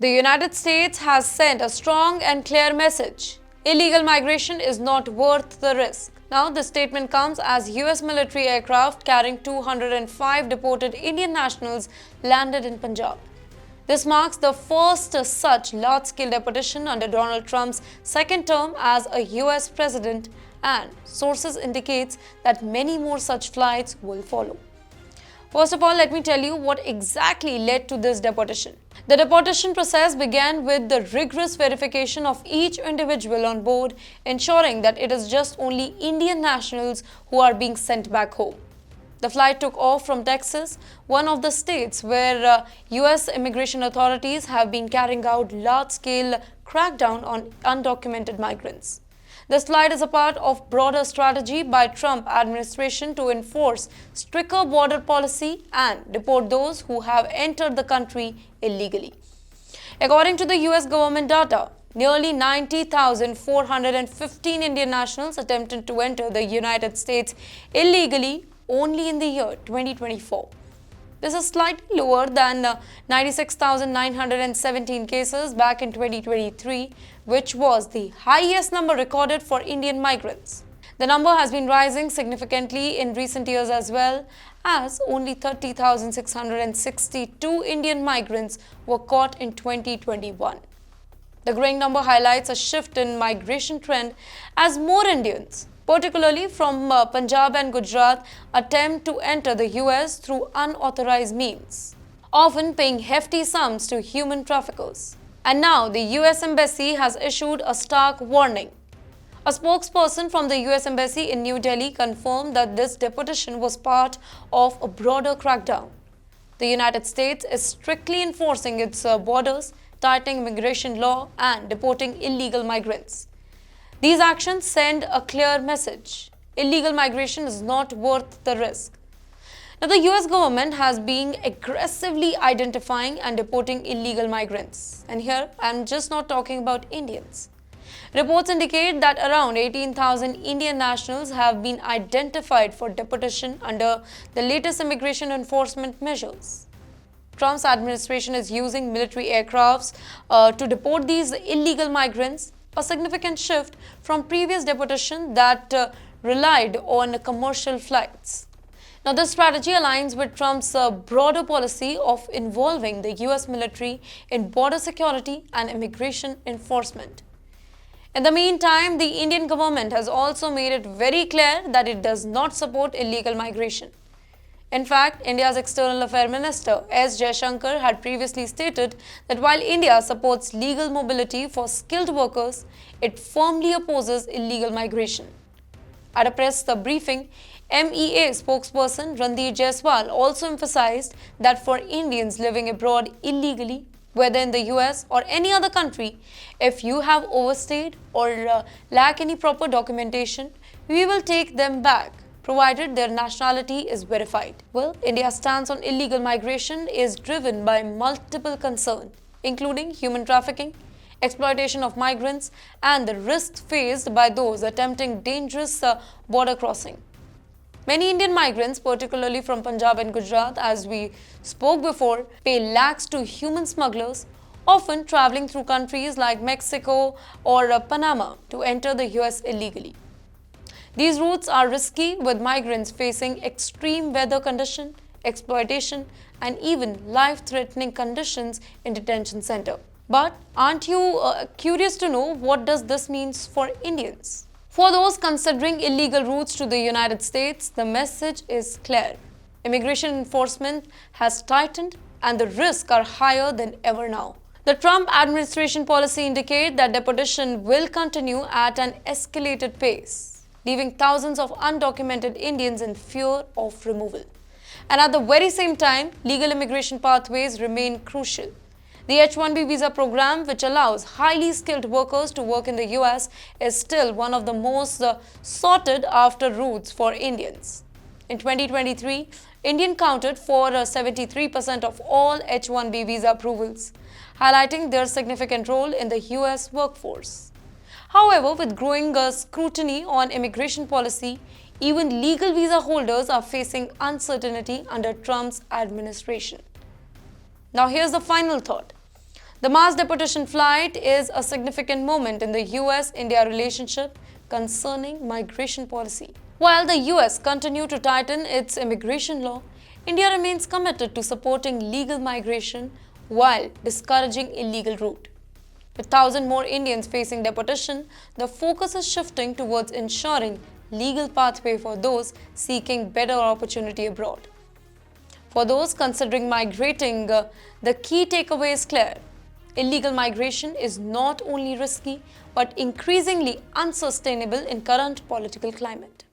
The United States has sent a strong and clear message. Illegal migration is not worth the risk. Now, this statement comes as US military aircraft carrying 205 deported Indian nationals landed in Punjab. This marks the first such large-scale deportation under Donald Trump's second term as a US president, and sources indicate that many more such flights will follow. First of all, let me tell you what exactly led to this deportation. The deportation process began with the rigorous verification of each individual on board, ensuring that it is just only Indian nationals who are being sent back home. The flight took off from Texas, one of the states where US immigration authorities have been carrying out large-scale crackdown on undocumented migrants. This flight is a part of broader strategy by Trump administration to enforce stricter border policy and deport those who have entered the country illegally. According to the US government data, nearly 90,415 Indian nationals attempted to enter the United States illegally only in the year 2024. This is slightly lower than 96,917 cases back in 2023, which was the highest number recorded for Indian migrants. The number has been rising significantly in recent years as well, as only 30,662 Indian migrants were caught in 2021. The growing number highlights a shift in migration trend as more Indians, particularly from Punjab and Gujarat, attempt to enter the US through unauthorized means, often paying hefty sums to human traffickers. And now the US Embassy has issued a stark warning. A spokesperson from the US Embassy in New Delhi confirmed that this deportation was part of a broader crackdown. The United States is strictly enforcing its borders, tightening immigration law, and deporting illegal migrants. These actions send a clear message. Illegal migration is not worth the risk. Now, the US government has been aggressively identifying and deporting illegal migrants. And here, I'm just not talking about Indians. Reports indicate that around 18,000 Indian nationals have been identified for deportation under the latest immigration enforcement measures. Trump's administration is using military aircrafts to deport these illegal migrants, a significant shift from previous deportation that relied on commercial flights. Now, this strategy aligns with Trump's broader policy of involving the US military in border security and immigration enforcement. In the meantime, the Indian government has also made it very clear that it does not support illegal migration. In fact, India's External Affairs Minister S. Jaishankar had previously stated that while India supports legal mobility for skilled workers, it firmly opposes illegal migration. At a press briefing, MEA spokesperson Randeep Jaiswal also emphasized that for Indians living abroad illegally, whether in the US or any other country, if you have overstayed or lack any proper documentation, we will take them back, provided their nationality is verified. Well, India's stance on illegal migration is driven by multiple concerns, including human trafficking, exploitation of migrants, and the risks faced by those attempting dangerous border crossing. Many Indian migrants, particularly from Punjab and Gujarat, as we spoke before, pay lakhs to human smugglers, often traveling through countries like Mexico or Panama to enter the US illegally. These routes are risky, with migrants facing extreme weather conditions, exploitation, and even life-threatening conditions in detention center. But aren't you curious to know what does this mean for Indians? For those considering illegal routes to the United States, the message is clear. Immigration enforcement has tightened and the risks are higher than ever now. The Trump administration policy indicates that deportation will continue at an escalated pace, leaving thousands of undocumented Indians in fear of removal. And at the very same time, legal immigration pathways remain crucial. The H-1B visa program, which allows highly skilled workers to work in the US, is still one of the most sought after routes for Indians. In 2023, India accounted for 73% of all H-1B visa approvals, highlighting their significant role in the US workforce. However, with growing scrutiny on immigration policy, even legal visa holders are facing uncertainty under Trump's administration. Now, here's the final thought. The mass deportation flight is a significant moment in the US-India relationship concerning migration policy. While the US continues to tighten its immigration law, India remains committed to supporting legal migration while discouraging illegal route. With 1,000 more Indians facing deportation, the focus is shifting towards ensuring legal pathway for those seeking better opportunity abroad. For those considering migrating, the key takeaway is clear. Illegal migration is not only risky but increasingly unsustainable in current political climate.